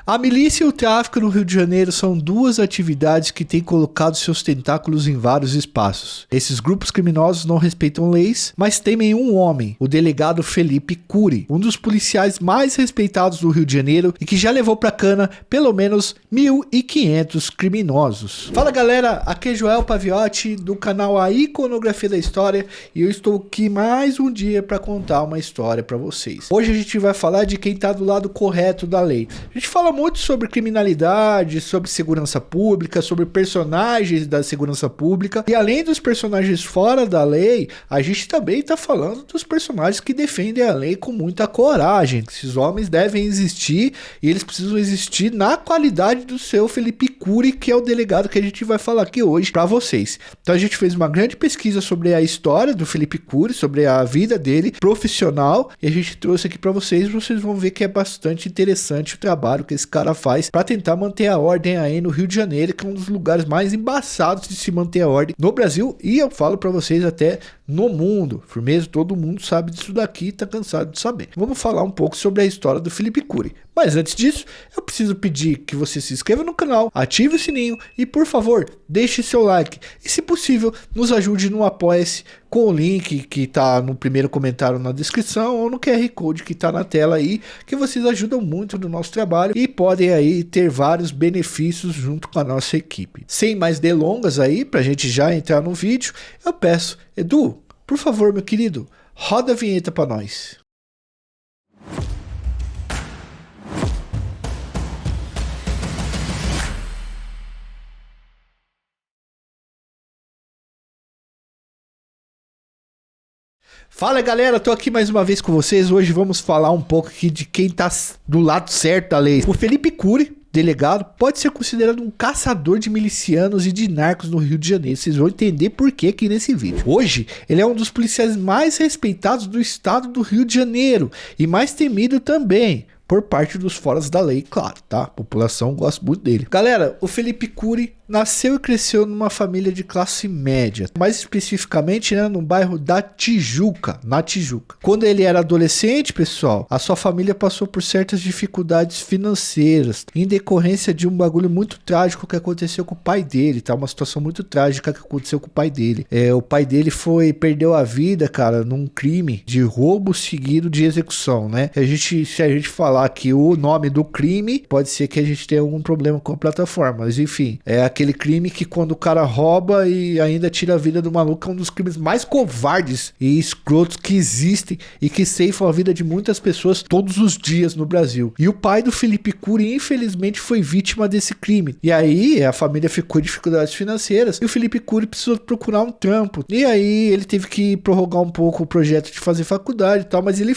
A milícia e o tráfico no Rio de Janeiro são duas atividades que têm colocado seus tentáculos em vários espaços. Esses grupos criminosos não respeitam leis, mas temem um homem, o delegado Felipe Cury, um dos policiais mais respeitados do Rio de Janeiro e que já levou pra cana pelo menos 1.500 criminosos. Fala galera, aqui é Joel Paviotti do canal A Iconografia da História e eu estou aqui mais um dia para contar uma história para vocês. Hoje a gente vai falar de quem tá do lado correto da lei. A gente fala muito sobre criminalidade, sobre segurança pública, sobre personagens da segurança pública. E além dos personagens fora da lei, a gente também está falando dos personagens que defendem a lei com muita coragem. Esses homens devem existir e eles precisam existir na qualidade do seu Felipe Cury, que é o delegado que a gente vai falar aqui hoje para vocês. Então a gente fez uma grande pesquisa sobre a história do Felipe Cury, sobre a vida dele profissional, e a gente trouxe aqui para vocês vão ver que é bastante interessante o trabalho que esse cara faz para tentar manter a ordem aí no Rio de Janeiro, que é um dos lugares mais embaçados de se manter a ordem no Brasil e eu falo para vocês até no mundo. Firmeza, todo mundo sabe disso daqui e tá cansado de saber. Vamos falar um pouco sobre a história do Felipe Cury. Mas antes disso, eu preciso pedir que você se inscreva no canal, ative o sininho e, por favor, deixe seu like. E, se possível, nos ajude no Apoia-se com o link que tá no primeiro comentário na descrição ou no QR Code que tá na tela aí, que vocês ajudam muito no nosso trabalho e podem aí ter vários benefícios junto com a nossa equipe. Sem mais delongas aí, pra gente já entrar no vídeo, eu peço, Edu, por favor, meu querido, roda a vinheta pra nós. Fala galera, tô aqui mais uma vez com vocês. Hoje vamos falar um pouco aqui de quem tá do lado certo da lei. O Felipe Cury, delegado, pode ser considerado um caçador de milicianos e de narcos no Rio de Janeiro. Vocês vão entender por que aqui nesse vídeo. Hoje, ele é um dos policiais mais respeitados do estado do Rio de Janeiro e mais temido também por parte dos foras da lei, claro, tá? A população gosta muito dele. Galera, o Felipe Cury nasceu e cresceu numa família de classe média, mais especificamente, né, no bairro da Tijuca, na Tijuca. Quando ele era adolescente, pessoal, a sua família passou por certas dificuldades financeiras, em decorrência de um bagulho muito trágico que aconteceu com o pai dele, tá? Uma situação muito trágica que aconteceu com o pai dele. O pai dele perdeu a vida, cara, num crime de roubo seguido de execução, né? Se a gente falar aqui o nome do crime, pode ser que a gente tenha algum problema com a plataforma, mas enfim, é aquele crime que quando o cara rouba e ainda tira a vida do maluco, é um dos crimes mais covardes e escrotos que existem e que ceifam a vida de muitas pessoas todos os dias no Brasil. E o pai do Felipe Cury, infelizmente, foi vítima desse crime. E aí, a família ficou em dificuldades financeiras e o Felipe Cury precisou procurar um trampo. E aí, ele teve que prorrogar um pouco o projeto de fazer faculdade e tal, mas ele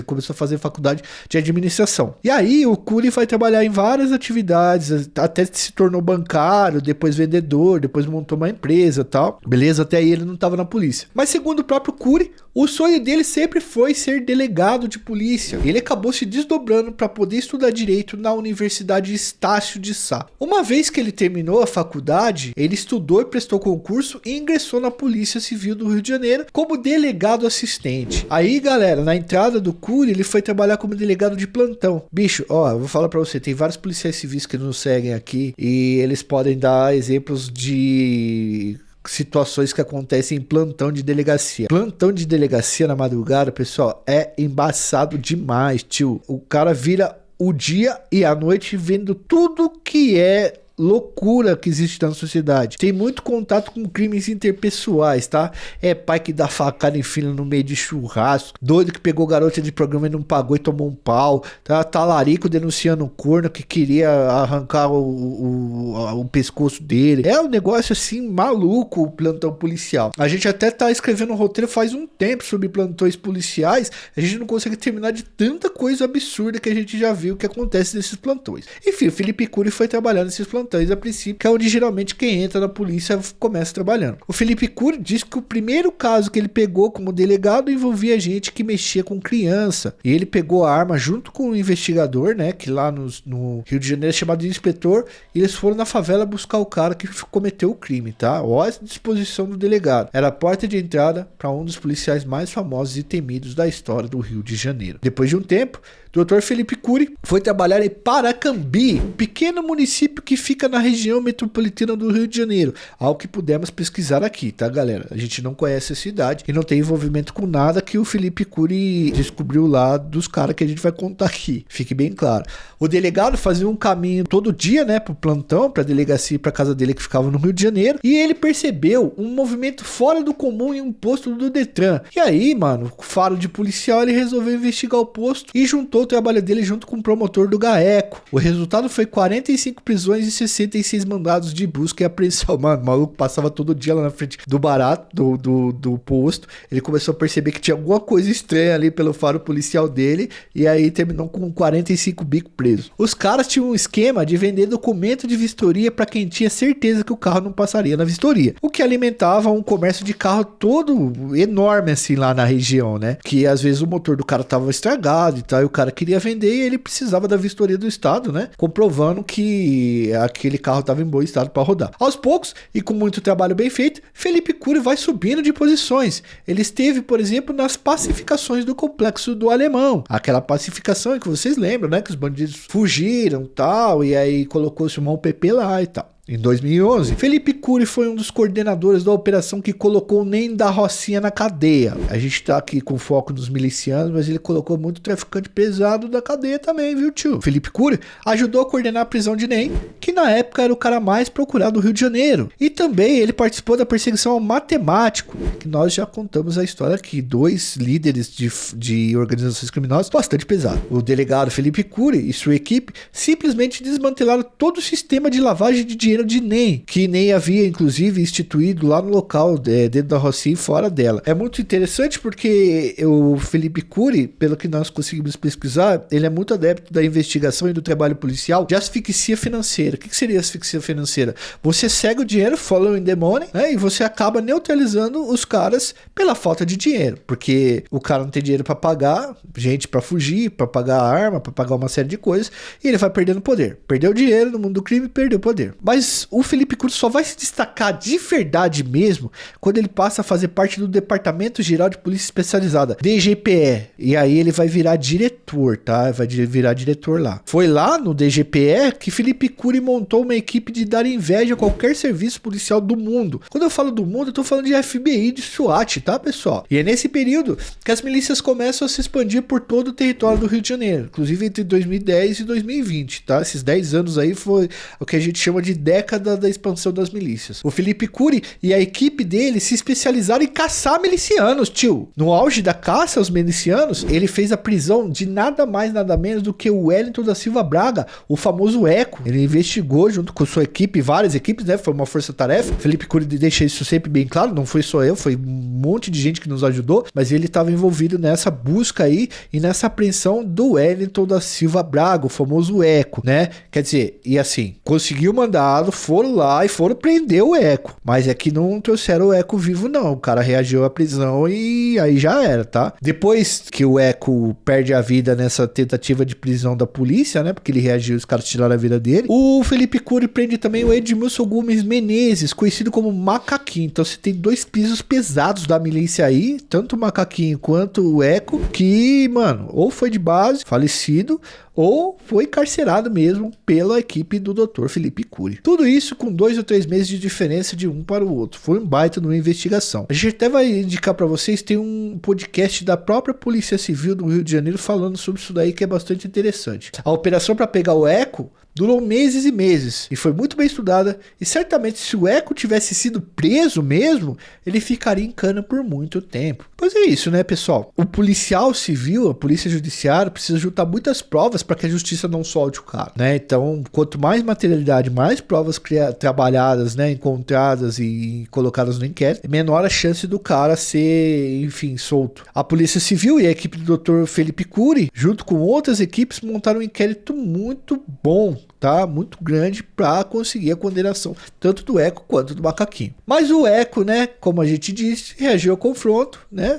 começou a fazer faculdade de administração. E aí, o Cury vai trabalhar em várias atividades, até se tornou bancário, depois vendedor, depois montou uma empresa e tal. Beleza, até aí ele não estava na polícia. Mas segundo o próprio Cury, o sonho dele sempre foi ser delegado de polícia. Ele acabou se desdobrando para poder estudar direito na Universidade Estácio de Sá. Uma vez que ele terminou a faculdade, ele estudou e prestou concurso e ingressou na Polícia Civil do Rio de Janeiro como delegado assistente. Aí, galera, na entrada do Cury, ele foi trabalhar como delegado de plantão. Bicho, ó, eu vou falar para você, tem vários policiais civis que nos seguem aqui e eles podem dar exemplos de situações que acontecem em plantão de delegacia. Plantão de delegacia na madrugada, pessoal, é embaçado demais, tio. O cara vira o dia e a noite vendo tudo que é loucura que existe na sociedade. Tem muito contato com crimes interpessoais, tá? É pai que dá facada em filho no meio de churrasco, doido que pegou garota de programa e não pagou e tomou um pau, tá? Talarico denunciando um corno que queria arrancar o pescoço dele. É um negócio assim maluco o plantão policial. A gente até tá escrevendo um roteiro faz um tempo sobre plantões policiais, a gente não consegue terminar de tanta coisa absurda que a gente já viu que acontece nesses plantões. Enfim, o Felipe Cury foi trabalhando nesses plantões a princípio, que é onde geralmente quem entra na polícia começa trabalhando. O Felipe Cury disse que o primeiro caso que ele pegou como delegado envolvia gente que mexia com criança. E ele pegou a arma junto com o investigador, né, que lá no Rio de Janeiro é chamado de inspetor, e eles foram na favela buscar o cara que cometeu o crime, tá? Olha a disposição do delegado. Era a porta de entrada para um dos policiais mais famosos e temidos da história do Rio de Janeiro. Depois de um tempo, Dr. Felipe Cury foi trabalhar em Paracambi, um pequeno município que fica na região metropolitana do Rio de Janeiro. Algo que pudemos pesquisar aqui, tá, galera? A gente não conhece a cidade e não tem envolvimento com nada que o Felipe Cury descobriu lá dos caras que a gente vai contar aqui. Fique bem claro. O delegado fazia um caminho todo dia, né, pro plantão, pra delegacia e pra casa dele que ficava no Rio de Janeiro, e ele percebeu um movimento fora do comum em um posto do Detran. E aí, mano, faro de policial, ele resolveu investigar o posto e juntou o trabalho dele junto com o promotor do GAECO. O resultado foi 45 prisões e 66 mandados de busca e apreensão. Mano, o maluco passava todo dia lá na frente do barato, do posto. Ele começou a perceber que tinha alguma coisa estranha ali pelo faro policial dele, e aí terminou com 45 bicos presos. Os caras tinham um esquema de vender documento de vistoria para quem tinha certeza que o carro não passaria na vistoria, o que alimentava um comércio de carro todo enorme assim lá na região, né? Que às vezes o motor do cara tava estragado e tal, e o cara queria vender e ele precisava da vistoria do estado, né? Comprovando que aquele carro tava em bom estado para rodar. Aos poucos, e com muito trabalho bem feito, Felipe Cury vai subindo de posições. Ele esteve, por exemplo, nas pacificações do Complexo do Alemão. Aquela pacificação que vocês lembram, né? Que os bandidos fugiram e tal, e aí colocou-se uma UPP lá e tal. Em 2011, Felipe Cury foi um dos coordenadores da operação que colocou o NEM da Rocinha na cadeia. A gente tá aqui com foco nos milicianos, mas ele colocou muito traficante pesado da cadeia também, viu, tio? Felipe Cury ajudou a coordenar a prisão de NEM, que na época era o cara mais procurado do Rio de Janeiro. E também ele participou da perseguição ao matemático, que nós já contamos a história aqui. 2 líderes de organizações criminosas bastante pesados. O delegado Felipe Cury e sua equipe simplesmente desmantelaram todo o sistema de lavagem de dinheiro de NEM, que NEM havia inclusive instituído lá no local, dentro da Rocinha e fora dela. É muito interessante porque o Felipe Cury, pelo que nós conseguimos pesquisar, ele é muito adepto da investigação e do trabalho policial de asfixia financeira. O que seria asfixia financeira? Você cega o dinheiro, following the money, né, e você acaba neutralizando os caras pela falta de dinheiro, porque o cara não tem dinheiro para pagar gente para fugir, para pagar arma, para pagar uma série de coisas, e ele vai perdendo poder. Perdeu dinheiro no mundo do crime, perdeu poder. Mas o Felipe Cury só vai se destacar de verdade mesmo quando ele passa a fazer parte do Departamento Geral de Polícia Especializada, DGPE. E aí ele vai virar diretor, tá? Vai virar diretor lá. Foi lá no DGPE que Felipe Cury montou uma equipe de dar inveja a qualquer serviço policial do mundo. Quando eu falo do mundo, eu tô falando de FBI, de SWAT, tá, pessoal? E é nesse período que as milícias começam a se expandir por todo o território do Rio de Janeiro, inclusive entre 2010 e 2020, tá? Esses 10 anos aí foi o que a gente chama de década da expansão das milícias. O Felipe Cury e a equipe dele se especializaram em caçar milicianos, tio. No auge da caça aos milicianos, ele fez a prisão de nada mais, nada menos do que o Wellington da Silva Braga, o famoso Eco. Ele investigou junto com sua equipe, várias equipes, né? Foi uma força-tarefa. Felipe Cury deixa isso sempre bem claro, não foi só eu, foi um monte de gente que nos ajudou, mas ele estava envolvido nessa busca aí e nessa apreensão do Wellington da Silva Braga, o famoso Eco, né? Quer dizer, e assim, conseguiu o mandado, foram lá e foram prender o Eco. Mas é que não trouxeram o Eco vivo, não. O cara reagiu à prisão e aí já era, tá? Depois que o Eco perde a vida nessa tentativa de prisão da polícia, né? Porque ele reagiu e os caras tiraram a vida dele. O Felipe Cury prende também o Edmilson Gomes Menezes, conhecido como Macaquinho. Então você tem 2 pisos pesados da milícia aí, tanto o Macaquinho quanto o Eco, que, mano, ou foi de base, falecido, ou foi carcerado mesmo pela equipe do Dr. Felipe Cury. Tudo isso com 2 ou 3 meses de diferença de um para o outro. Foi um baita numa investigação. A gente até vai indicar para vocês, tem um podcast da própria Polícia Civil do Rio de Janeiro falando sobre isso daí, que é bastante interessante. A operação para pegar o Eco durou meses e meses e foi muito bem estudada, e certamente se o Eco tivesse sido preso mesmo, ele ficaria em cana por muito tempo. Pois é isso, né, pessoal? O policial civil, a polícia judiciária, precisa juntar muitas provas para que a justiça não solte o cara, né? Então, quanto mais materialidade, mais provas trabalhadas, né, encontradas e colocadas no inquérito, menor a chance do cara ser, enfim, solto. A Polícia Civil e a equipe do Dr. Felipe Cury, junto com outras equipes, montaram um inquérito muito bom, tá? Muito grande para conseguir a condenação, tanto do Eco quanto do Macaquinho. Mas o Eco, né, como a gente disse, reagiu ao confronto, né,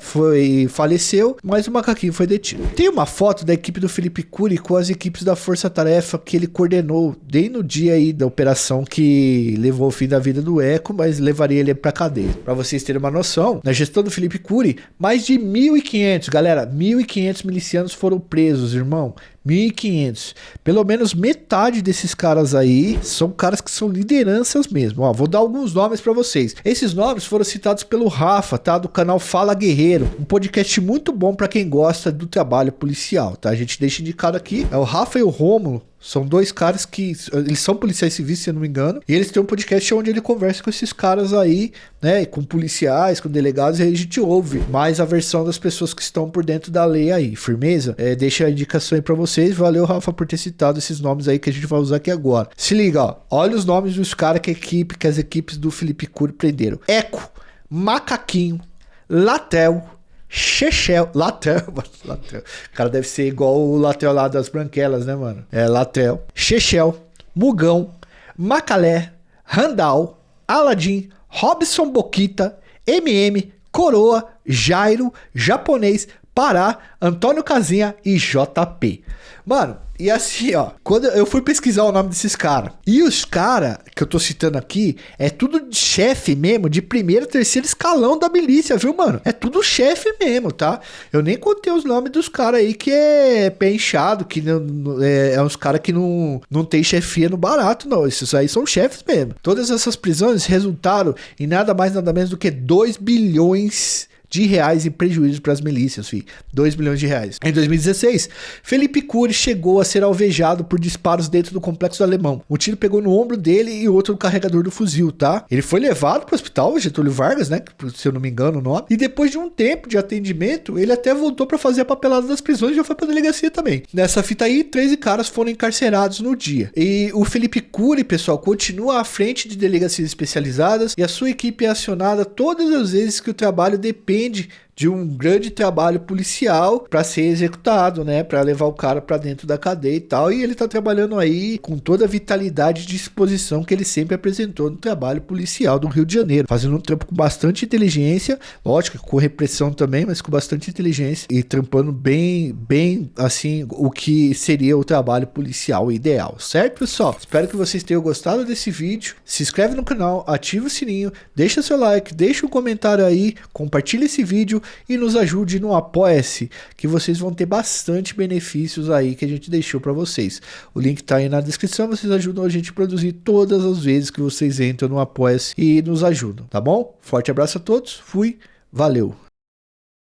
faleceu, mas o Macaquinho foi detido. Tem uma foto da equipe do Felipe Cury com as equipes da Força Tarefa que ele coordenou bem no dia aí da operação que levou ao fim da vida do Eco, mas levaria ele para cadeia. Para vocês terem uma noção, na gestão do Felipe Cury, mais de 1.500, galera, 1.500 milicianos foram presos, irmão. 1.500. Pelo menos metade desses caras aí são caras que são lideranças mesmo. Ó, vou dar alguns nomes para vocês. Esses nomes foram citados pelo Rafa, tá? Do canal Fala Guerreiro. Um podcast muito bom para quem gosta do trabalho policial, tá? A gente deixa indicado aqui. É o Rafa e o Rômulo. São dois caras que... Eles são policiais civis, se eu não me engano. E eles têm um podcast onde ele conversa com esses caras aí, né? Com policiais, com delegados. E aí a gente ouve mais a versão das pessoas que estão por dentro da lei aí. Firmeza? Deixa a indicação aí pra vocês. Valeu, Rafa, por ter citado esses nomes aí que a gente vai usar aqui agora. Se liga, ó. Olha os nomes dos caras que as equipes do Felipe Cury prenderam. Eco, Macaquinho, Latel, Chechel, Latel, o cara deve ser igual o Latel lá das Branquelas, né, mano? É, Latel, Chechel, Mugão, Macalé, Randall, Aladim, Robson Boquita, MM, Coroa, Jairo, Japonês, Pará, Antônio Casinha e JP. Mano, e assim, ó, quando eu fui pesquisar o nome desses caras, e os caras que eu tô citando aqui, é tudo chefe mesmo, de primeiro, terceiro escalão da milícia, viu, mano? É tudo chefe mesmo, tá? Eu nem contei os nomes dos caras aí que é pé inchado, que é uns caras que não tem chefia no barato, não. Esses aí são chefes mesmo. Todas essas prisões resultaram em nada mais, nada menos do que 2 bilhões de reais em prejuízo para as milícias, filho. 2 bilhões de reais. Em 2016, Felipe Cury chegou a ser alvejado por disparos dentro do Complexo do Alemão. Um tiro pegou no ombro dele e outro no carregador do fuzil, tá? Ele foi levado para o hospital Getúlio Vargas, né? Se eu não me engano o nome. E depois de um tempo de atendimento, ele até voltou para fazer a papelada das prisões e já foi para delegacia também. Nessa fita aí, 13 caras foram encarcerados no dia. E o Felipe Cury, pessoal, continua à frente de delegacias especializadas e a sua equipe é acionada todas as vezes que o trabalho depende de um grande trabalho policial para ser executado, né, para levar o cara para dentro da cadeia e tal, e ele tá trabalhando aí com toda a vitalidade e disposição que ele sempre apresentou no trabalho policial do Rio de Janeiro, fazendo um trampo com bastante inteligência, lógico, com repressão também, mas com bastante inteligência e trampando bem assim, o que seria o trabalho policial ideal, certo, pessoal? Espero que vocês tenham gostado desse vídeo, se inscreve no canal, ativa o sininho, deixa seu like, deixa um comentário aí, compartilha esse vídeo e nos ajude no Apoia-se, que vocês vão ter bastante benefícios aí que a gente deixou para vocês. O link tá aí na descrição, vocês ajudam a gente a produzir todas as vezes que vocês entram no Apoia-se e nos ajudam, tá bom? Forte abraço a todos, fui, valeu!